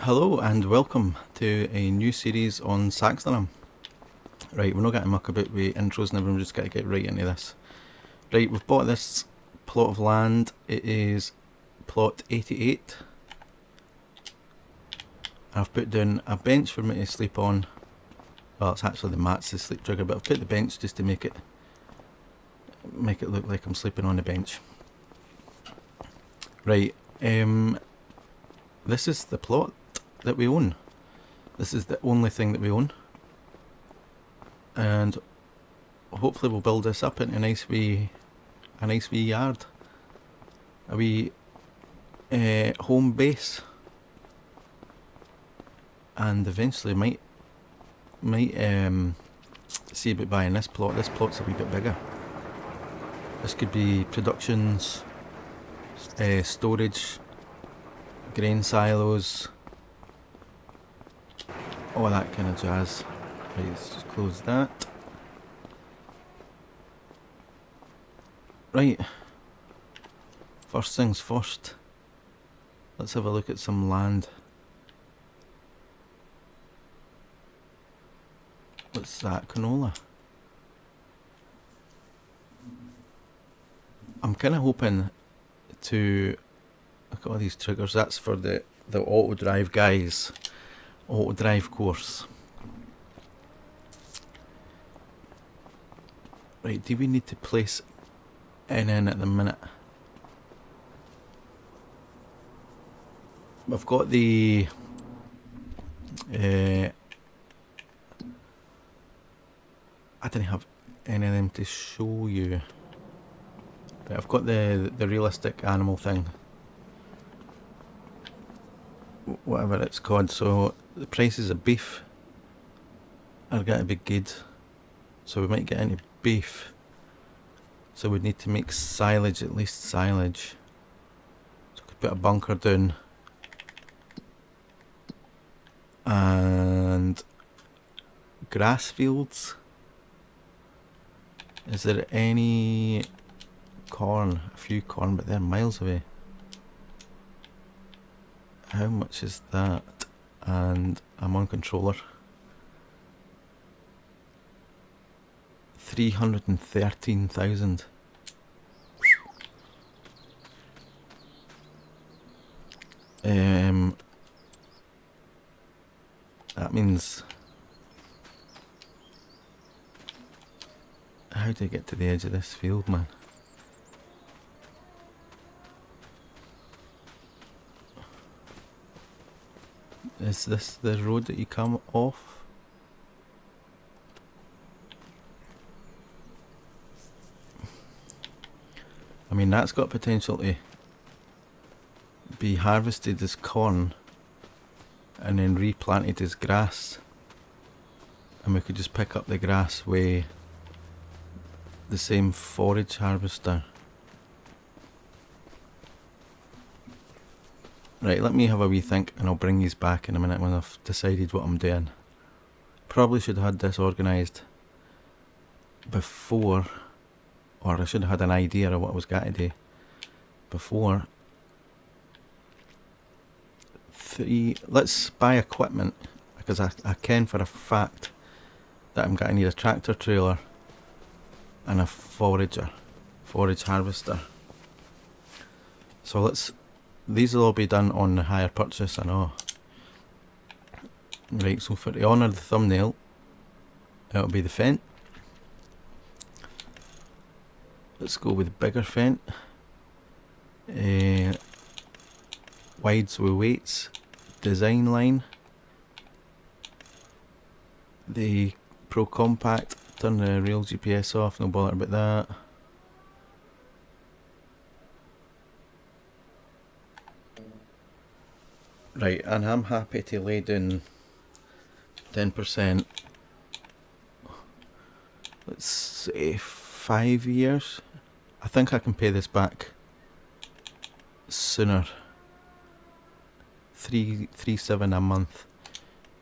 Hello and welcome to a new series on Saxlingham. Right, we're not going to muck about with intros and everything, we're just going to get right into this. Right, we've bought this plot of land. It is plot 88. I've put down a bench for me to sleep on. Well, it's actually the mat's the sleep trigger, but I've put the bench just to make it look like I'm sleeping on the bench. Right, this is the plot that we own. This is the only thing that we own, and hopefully we'll build this up into a nice wee yard, a wee home base, and eventually might see about buying this plot. This plot's a wee bit bigger. This could be productions, storage, grain silos, all that kind of jazz. Right, let's just close that. Right, first things first, let's have a look at some land. What's that? Canola. I'm kind of hoping to look at all these triggers. That's for the auto drive guys, auto drive course. Right, do we need to place N in at the minute? I've got the I didn't have any of them to show you. Right, I've got the realistic animal thing, whatever it's called. So the prices of beef are going to be good, so we might get into beef. So we'd need to make silage, at least silage. So we could put a bunker down and grass fields. Is there any corn? A few corn, but they're miles away. How much is that? And I'm on controller. 313,000. That means, how do I get to the edge of this field, man? Is this the road that you come off? I mean, that's got potential to be harvested as corn and then replanted as grass, and we could just pick up the grass with the same forage harvester. Right, let me have a wee think and I'll bring these back in a minute when I've decided what I'm doing. Probably should have had this organised before, or I should have had an idea of what I was going to do before. Let's buy equipment, because I can for a fact that I'm going to need a tractor trailer and a forage harvester. So these will all be done on the hire purchase, I know. Right, so for to honour the thumbnail, it'll be the fent. Let's go with bigger fent. Wides with weights. Design line. The Pro Compact. Turn the real GPS off, no bother about that. Right, and I'm happy to lay down 10%. Let's say 5 years. I think I can pay this back sooner. 3.7 a month.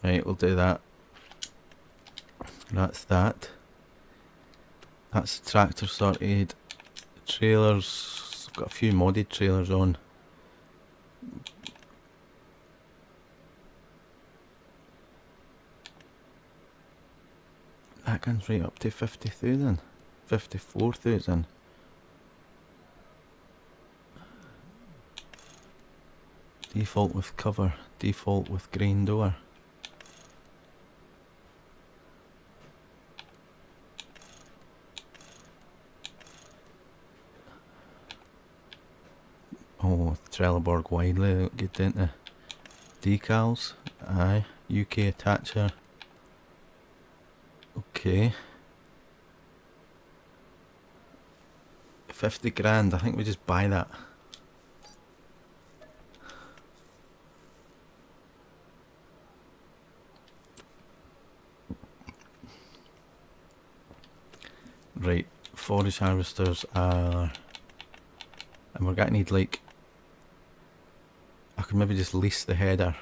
Right, we'll do that. That's that. That's the tractor sorted. Trailers, I've got a few modded trailers on. that comes right up to 50,000, 54,000. Default with cover, default with grain door. Oh, Trelleborg widely look good, didn't they? Decals, aye. UK attacher. Okay. 50 grand, I think we just buy that. Right, forage harvesters are... And we're gonna need like... I could maybe just lease the header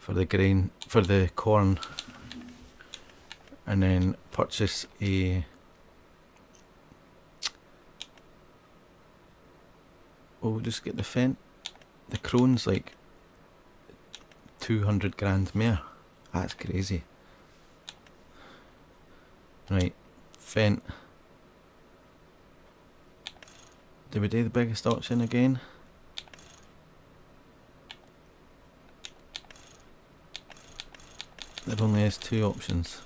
for the grain, for the corn, and then purchase a... We'll just get the crone's like 200 grand more. That's crazy. Right, Fent. Do we do the biggest option again? There only is 2 options.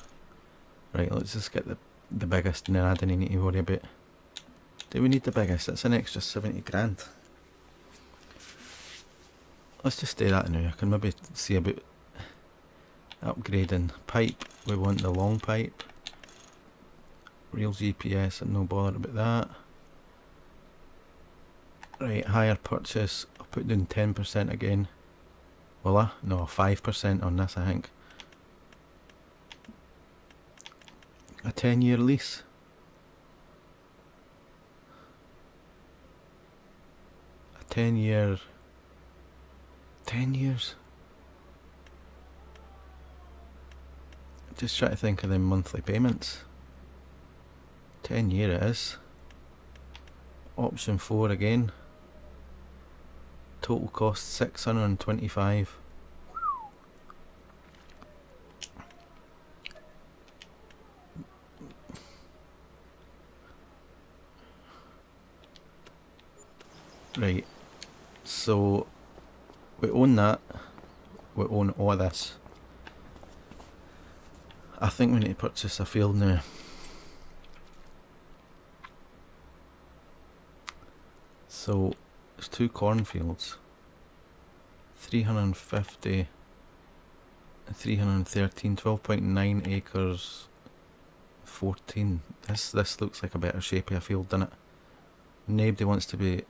Right, let's just get the biggest, and then I don't need to worry about. Do we need the biggest? That's an extra 70 grand. Let's just do that now. I can maybe see about upgrading pipe. We want the long pipe. Real GPS, I'm no bother about that. Right, higher purchase. I'll put down 10% again. Will I? No, 5% on this, I think. A 10-year lease. A 10-year... 10 years? Just try to think of them monthly payments. 10 year it is. Option 4 again. Total cost 625. Right, so we own that. We own all of this. I think we need to purchase a field now. So there's 2 cornfields, 350 and 313, 12.9 acres, 14. This looks like a better shape of a field, doesn't it? Nobody wants to be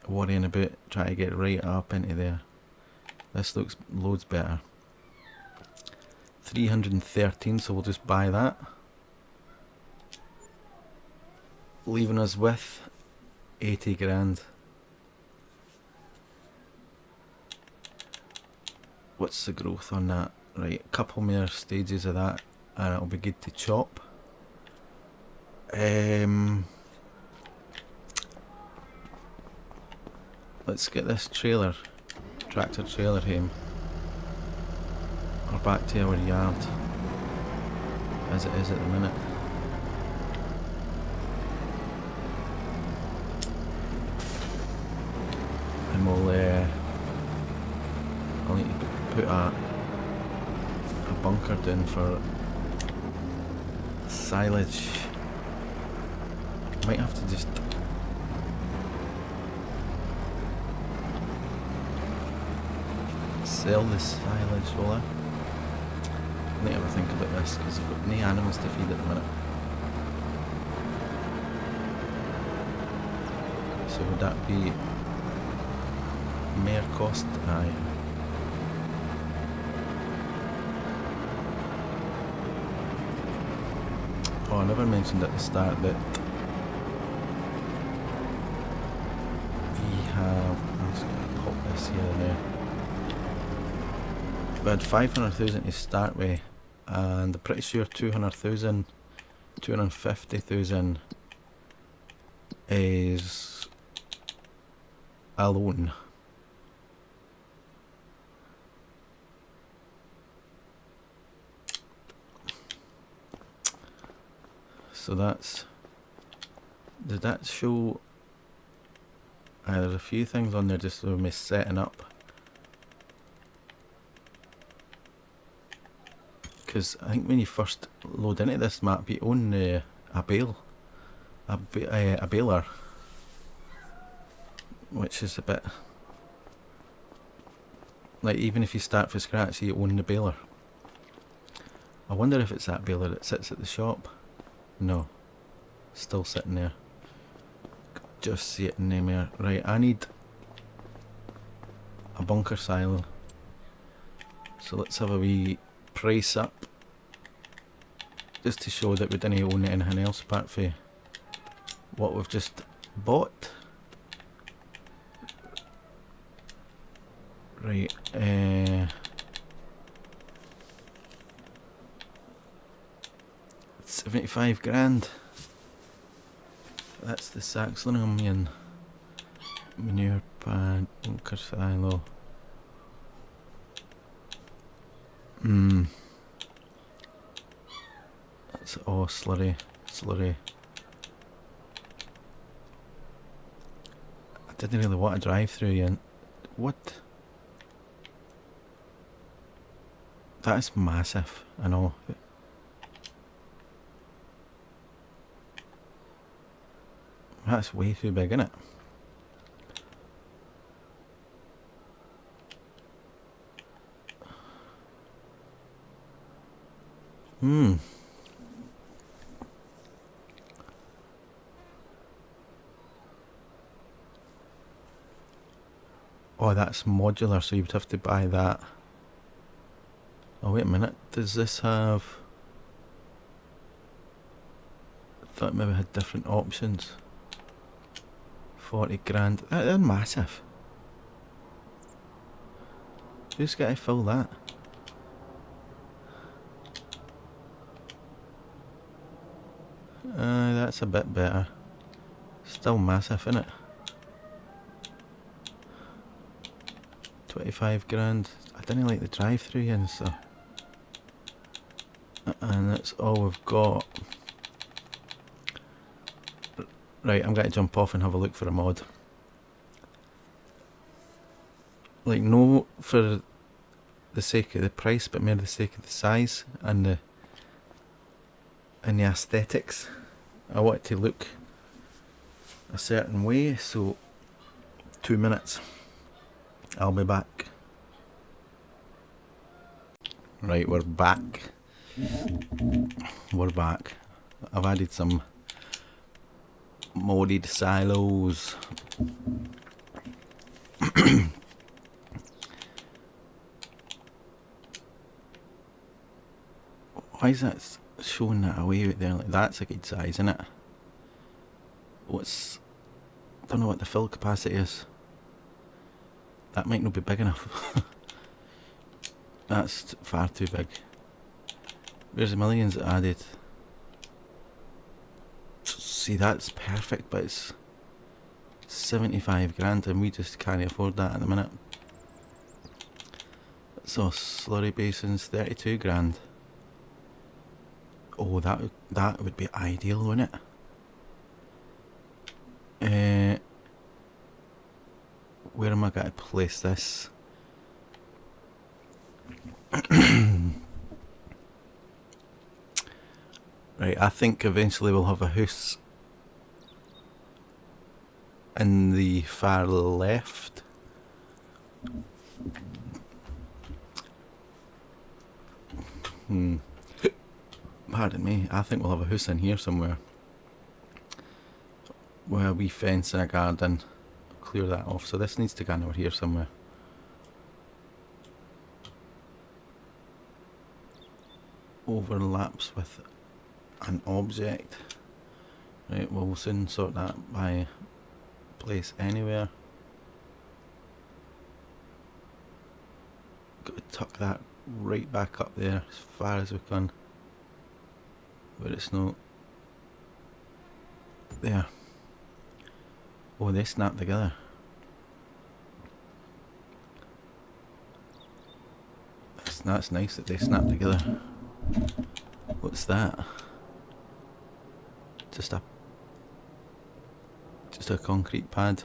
worrying about trying to get right up into there. This looks loads better. 313, so we'll just buy that, leaving us with 80 grand. What's the growth on that? Right, a couple more stages of that and it'll be good to chop. Let's get this tractor trailer home, or back to our yard as it is at the minute. And I'll need to put a bunker down for silage. Might have to just sell the silage, will I? I need to have a think about this because I've got no animals to feed at the minute. So would that be more cost? Aye. Oh, I never mentioned at the start that we have... I'm just going to pop this here and there. We had 500,000 to start with, and I'm pretty sure 200,000, 250,000 is a loan. So that's... Did that show... there's a few things on there just with me setting up. Because I think when you first load into this map, you own a bale. A baler. Which is a bit... Like, even if you start from scratch, you own the baler. I wonder if it's that baler that sits at the shop. No. Still sitting there. Just see it in there. Right, I need a bunker silo. So let's have a wee price up. Just to show that we didn't own anything else apart from what we've just bought. Right, 75 grand. That's the Saxlingham manure pad, bunker silo. That's all slurry. I didn't really want to drive through yet. What? That is massive, I know. That's way too big, isn't it? Oh, that's modular, so you'd have to buy that. Oh, wait a minute. Does this have... I thought it maybe had different options. 40 grand. They're massive. Who's got to fill that? That's a bit better. Still massive, isn't it? 25 grand. I didn't like the drive-through in, so... And that's all we've got. Right, I'm going to jump off and have a look for a mod. Like, no for the sake of the price, but more the sake of the size and the aesthetics. I want it to look a certain way, so 2 minutes. I'll be back. Right, we're back. We're back. I've added some modded silos. Why is that showing that away right there? Like, that's a good size, isn't it? Don't know what the fill capacity is. That might not be big enough. That's far too big. There's the millions added. See, that's perfect, but it's 75 grand and we just can't afford that at the minute. So slurry basins, 32 grand. Oh, that would be ideal, wouldn't it? Where am I going to place this? Right, I think eventually we'll have a house in the far left. Pardon me, I think we'll have a house in here somewhere. With a wee fence and a garden. Clear that off, so this needs to go over here somewhere. Overlaps with an object. Right, we'll soon sort that by place anywhere. Got to tuck that right back up there as far as we can. Where it's not there. Oh, they snap together. That's nice that they snap together. What's that? just a concrete pad.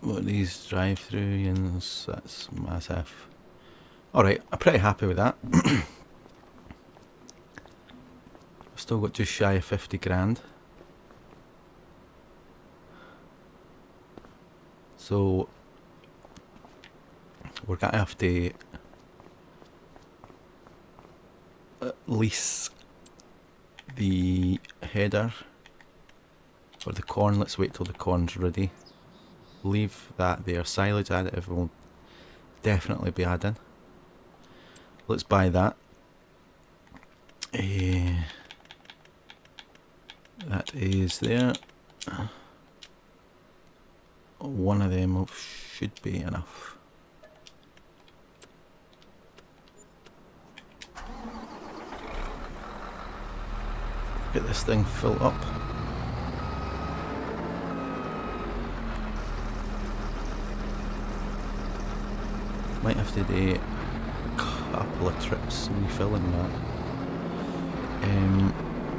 What are these drive-through units? That's massive. Alright, I'm pretty happy with that. I've still got just shy of 50 grand. So we're gonna have to lease the header for the corn. Let's wait till the corn's ready. Leave that there. Silage additive will definitely be adding. Let's buy that. That is there. One of them should be enough. Get this thing filled up. Might have to do a couple of trips refilling that.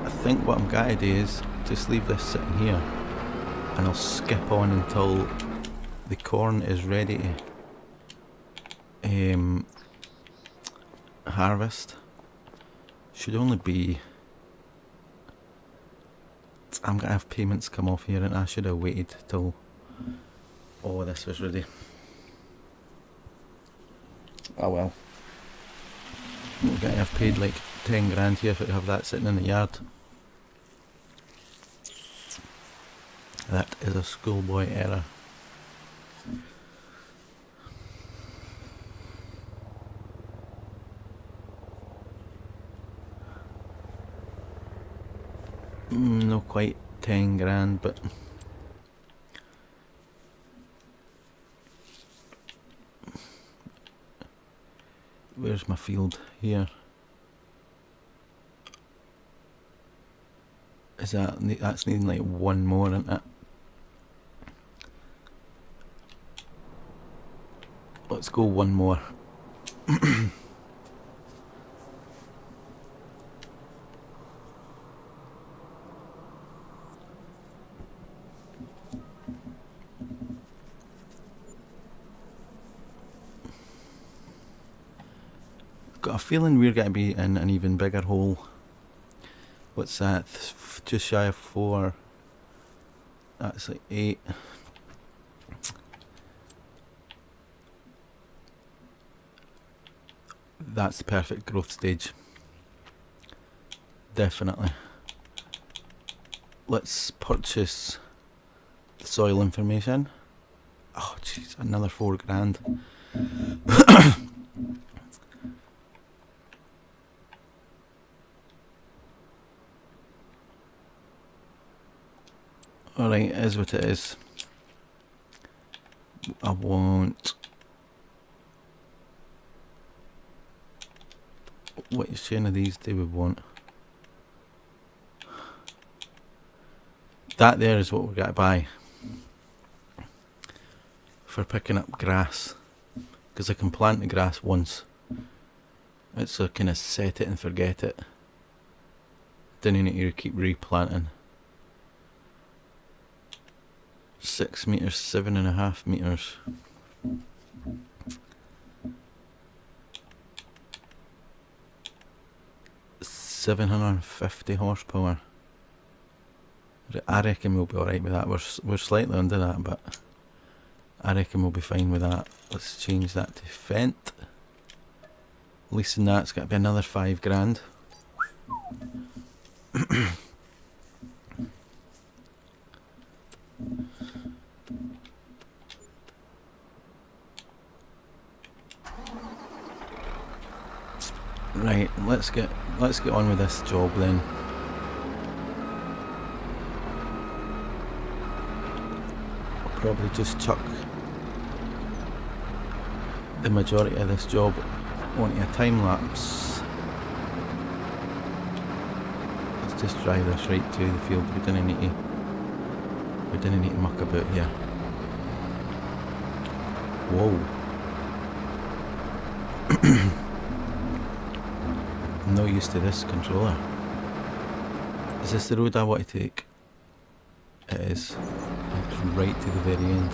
I think what I'm going to do is just leave this sitting here, and I'll skip on until the corn is ready to harvest. Should only be... I'm going to have payments come off here, and I should have waited till all this was ready. Oh well. We're going to have paid like 10 grand here if I have that sitting in the yard. That is a schoolboy error. Not quite 10 grand, but where's my field? Here. Is that's needing like one more, isn't it? Let's go one more. Got a feeling we're going to be in an even bigger hole. What's that? Just shy of 4. That's like 8. That's the perfect growth stage. Definitely. Let's purchase the soil information. Oh jeez, another 4 grand. Alright, it is what it is. I want... Which chain of these do we want? That there is what we're going to buy for picking up grass, because I can plant the grass once. It's a kind of set it and forget it. Didn't need to keep replanting. 6 meters, 7.5 meters. £750 horsepower. I reckon we'll be alright with that. We're slightly under that, but I reckon we'll be fine with that. Let's change that to Fent. Leasing that's got to be another 5 grand. Right, let's get on with this job then. I'll probably just chuck the majority of this job onto a time lapse. Let's just drive this right to the field. We didn't need to muck about here. Whoa. I'm not used to this controller. Is this the road I want to take? It is. It's right to the very end.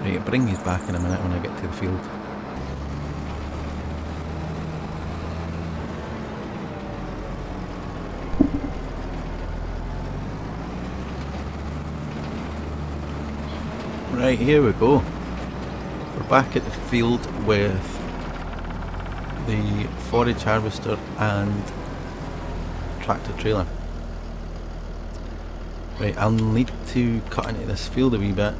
Right, I'll bring these back in a minute when I get to the field. Right, here we go. We're back at the field with the forage harvester and tractor trailer. Right, I'll need to cut into this field a wee bit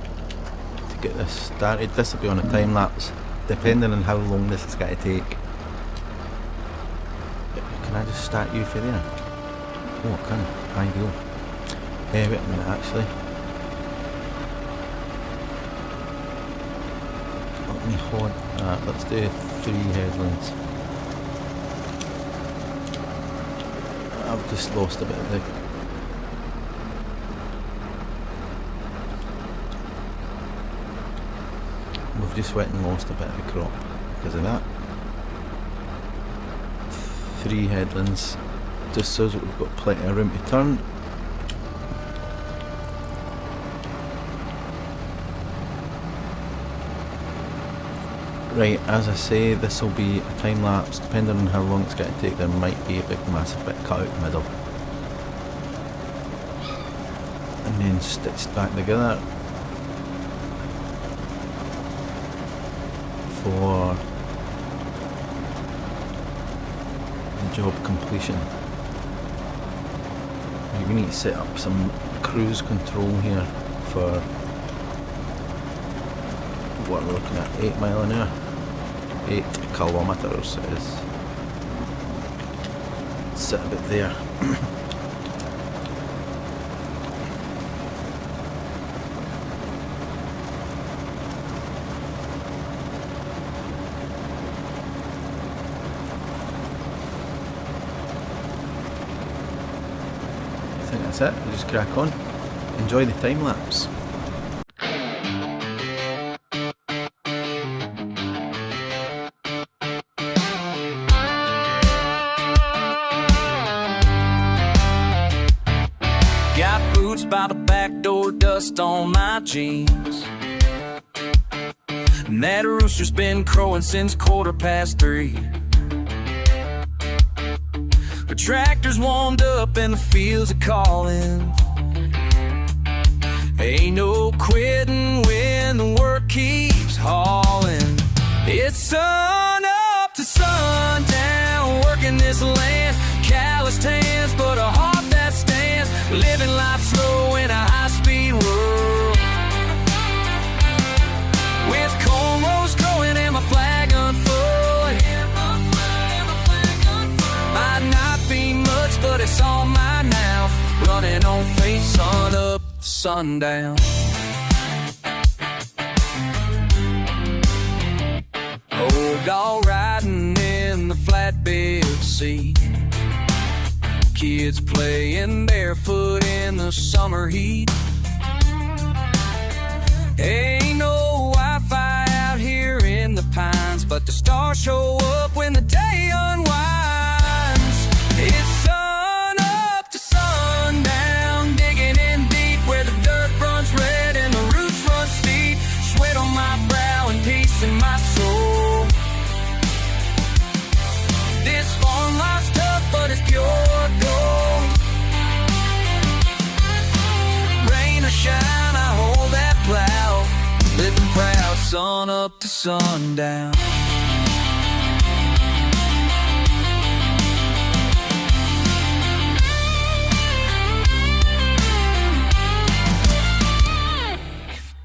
to get this started. This will be on a time lapse, depending on how long this is going to take. Can I just start you for there? Oh, I can. Ideal. Wait a minute, actually. Let me hold. Let's do 3 headlands. I've just lost a bit of the. We've just went and lost a bit of the crop because of that. 3 headlands just so that we've got plenty of room to turn. Right, as I say, this will be a time lapse. Depending on how long it's going to take, there might be a big massive bit cut out the middle and then stitched back together for the job completion. We need to set up some cruise control here for what we're looking at, 8 mile an hour. 8 kilometres is sit a bit there. I think that's it, we'll just crack on. Enjoy the time lapse. By the back door, dust on my jeans, and that rooster's been crowing since 3:15. The tractor's warmed up and the fields are calling. Ain't no quitting when the work keeps hauling. It's sun up to sundown, working this land, calloused hands, but a heart that stands, living life slow in a high-speed world. With cornrows growing and my flag unfurled, might not be much, but it's all mine now. Running on faith, sun up, sundown. Old dog riding in the flatbed seat, kids playing barefoot in the summer heat. Ain't no Wi-Fi out here in the pines, but the stars show up when the day unwinds. It's sun up to sundown, digging in deep where the dirt runs red and the roots run steep. Sweat on my brow and peace in my soul. This farm life's tough, but it's pure gold. Rain or shine, I hold that plow, living proud, sun up to sundown.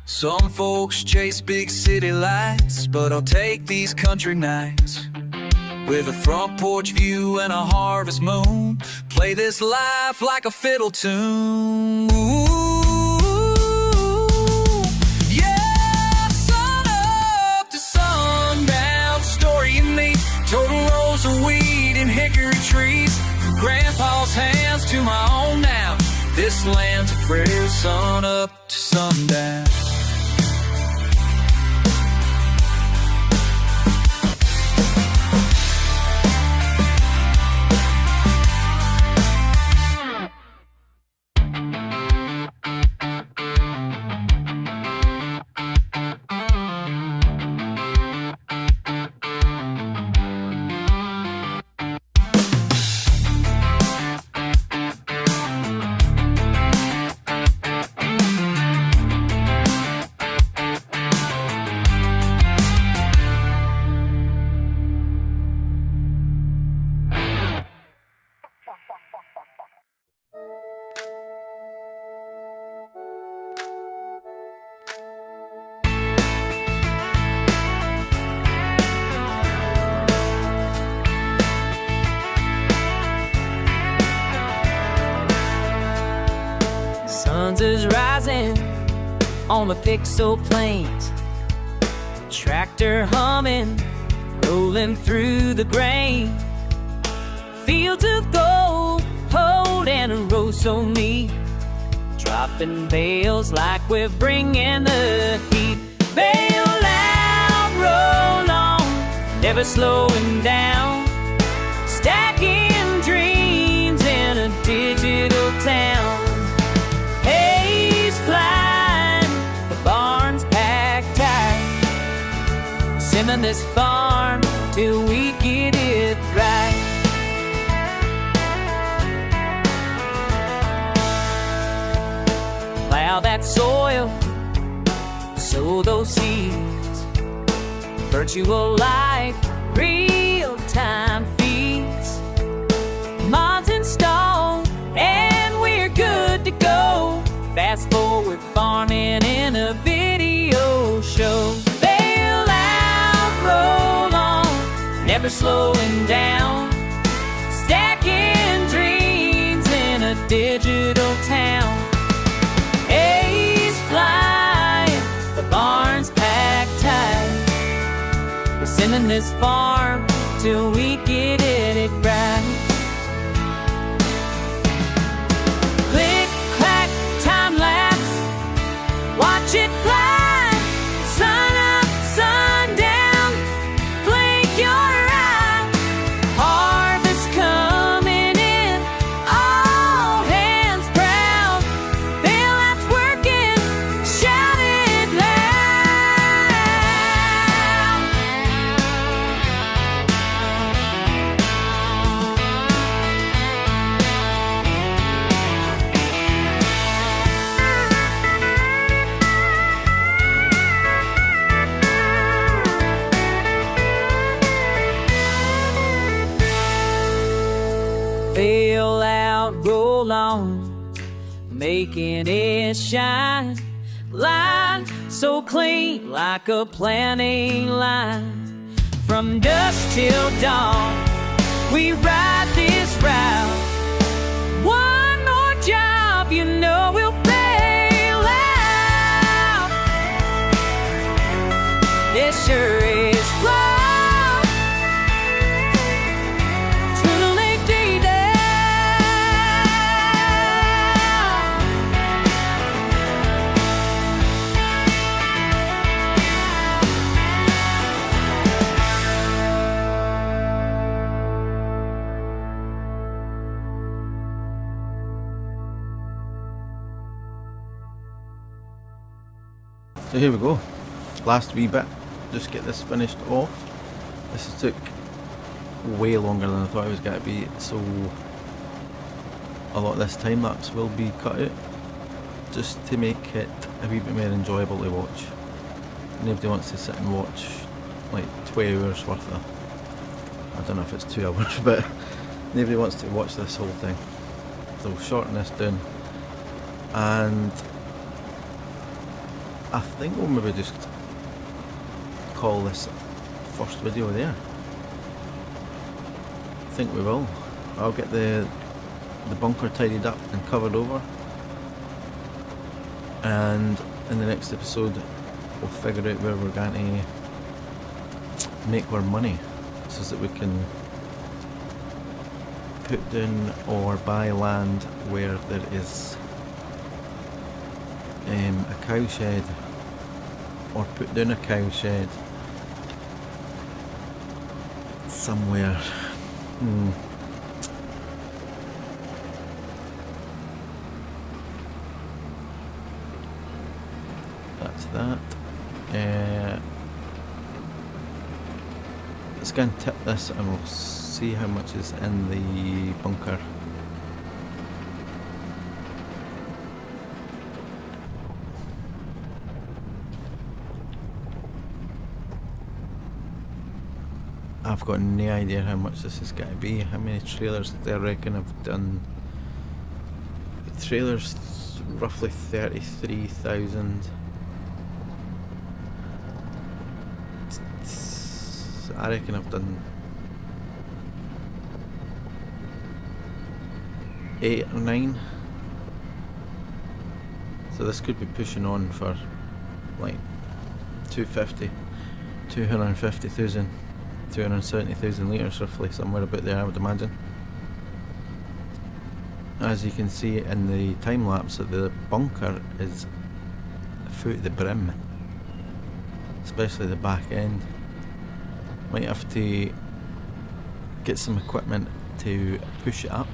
Some folks chase big city lights, but I'll take these country nights with a front porch view and a harvest moon. Play this life like a fiddle tune. Ooh, yeah, sun up to sundown, story in me, total rows of weed and hickory trees. From grandpa's hands to my own now, This land's a prayer, sun up to sundown. Sun is rising on the Pixel plains, tractor humming, rolling through the grain. Fields of gold, holding a row so neat, dropping bales like we're bringing the heat. Bail out, roll on, never slowing down, stacking dreams in a digital town. Haze flying, the barn's packed tight, simming this farm till we get it right. Plow that soil, sow those seeds, virtual life, real-time feeds. Mods installed and we're good to go. Fast forward farming in a video show. Bail out, roll on, never slowing down, stacking dreams in a digital town. Haze flying, the barn's packed tight, we're sending this farm till we get it right. Click, clack, time lapse, watch it fly, sun up, sundown, blink your eye. Harvest coming in, all hands proud, bailouts working, shout it loud. Bail out, roll on, making it shine. Line so clean like a planning line. From dusk till dawn, we ride this route. One more job, you know we'll bail out. It sure is rough to Lake D down. So here we go, last wee bit, just get this finished off. This took way longer than I thought it was going to be, so a lot of this time lapse will be cut out, just to make it a wee bit more enjoyable to watch. Nobody wants to sit and watch like 20 hours worth of, I don't know if it's 2 hours, but nobody wants to watch this whole thing. So we'll shorten this down, and I think we'll maybe just call this first video there. I think we will. I'll get the bunker tidied up and covered over, and in the next episode we'll figure out where we're going to make our money so that we can put down or buy land where there is a cow shed or put down a cow shed somewhere. That's that. Let's go and tip this and we'll see how much is in the bunker. I've got no idea how much this is going to be. How many trailers do I reckon I've done? Trailers, roughly 33,000. I reckon I've done 8 or 9. So this could be pushing on for like 250,000, 270,000 litres roughly, somewhere about there I would imagine. As you can see in the time lapse, that the bunker is full to the brim, especially the back end. Might have to get some equipment to push it up.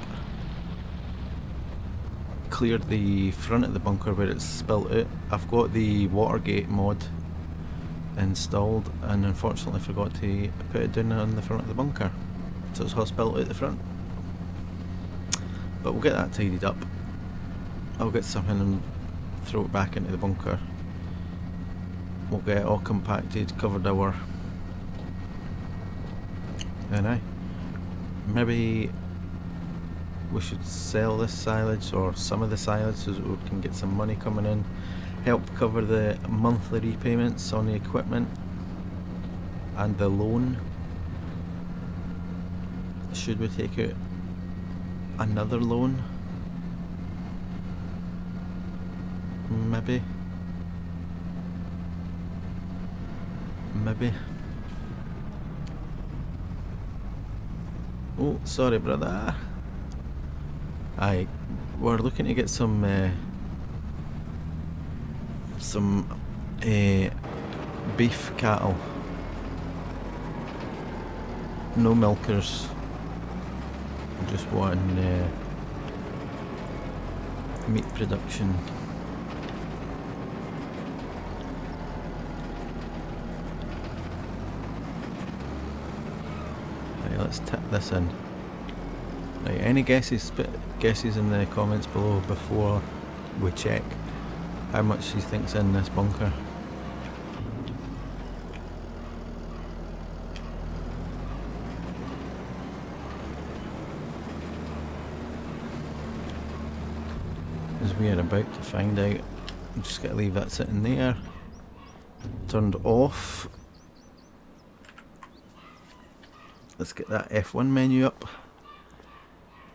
Cleared the front of the bunker where it's spilt out. I've got the Watergate mod installed and unfortunately forgot to put it down on the front of the bunker, so it's all spilt out the front. But we'll get that tidied up. I'll get something and throw it back into the bunker. We'll get it all compacted, covered over. And maybe we should sell this silage or some of the silage so that we can get some money coming in, help cover the monthly repayments on the equipment and the loan. Should we take out another loan? Maybe. Oh, sorry brother. We're looking to get some beef cattle. No milkers. Just wanting meat production. Right, let's tip this in. Right, any guesses in the comments below before we check how much she thinks in this bunker. As we are about to find out, I'm just going to leave that sitting there, turned off. Let's get that F1 menu up.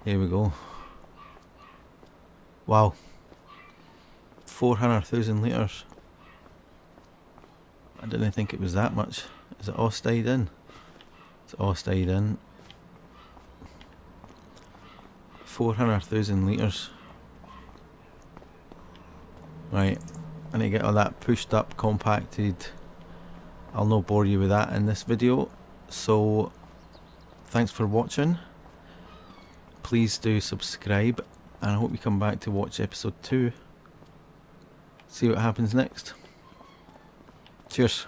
Here we go. Wow, 400,000 litres. I didn't think it was that much. Is it all stayed in? It's all stayed in. 400,000 litres. Right, I need to get all that pushed up, compacted. I'll not bore you with that in this video. So, thanks for watching. Please do subscribe, and I hope you come back to watch episode 2. See what happens next. Cheers.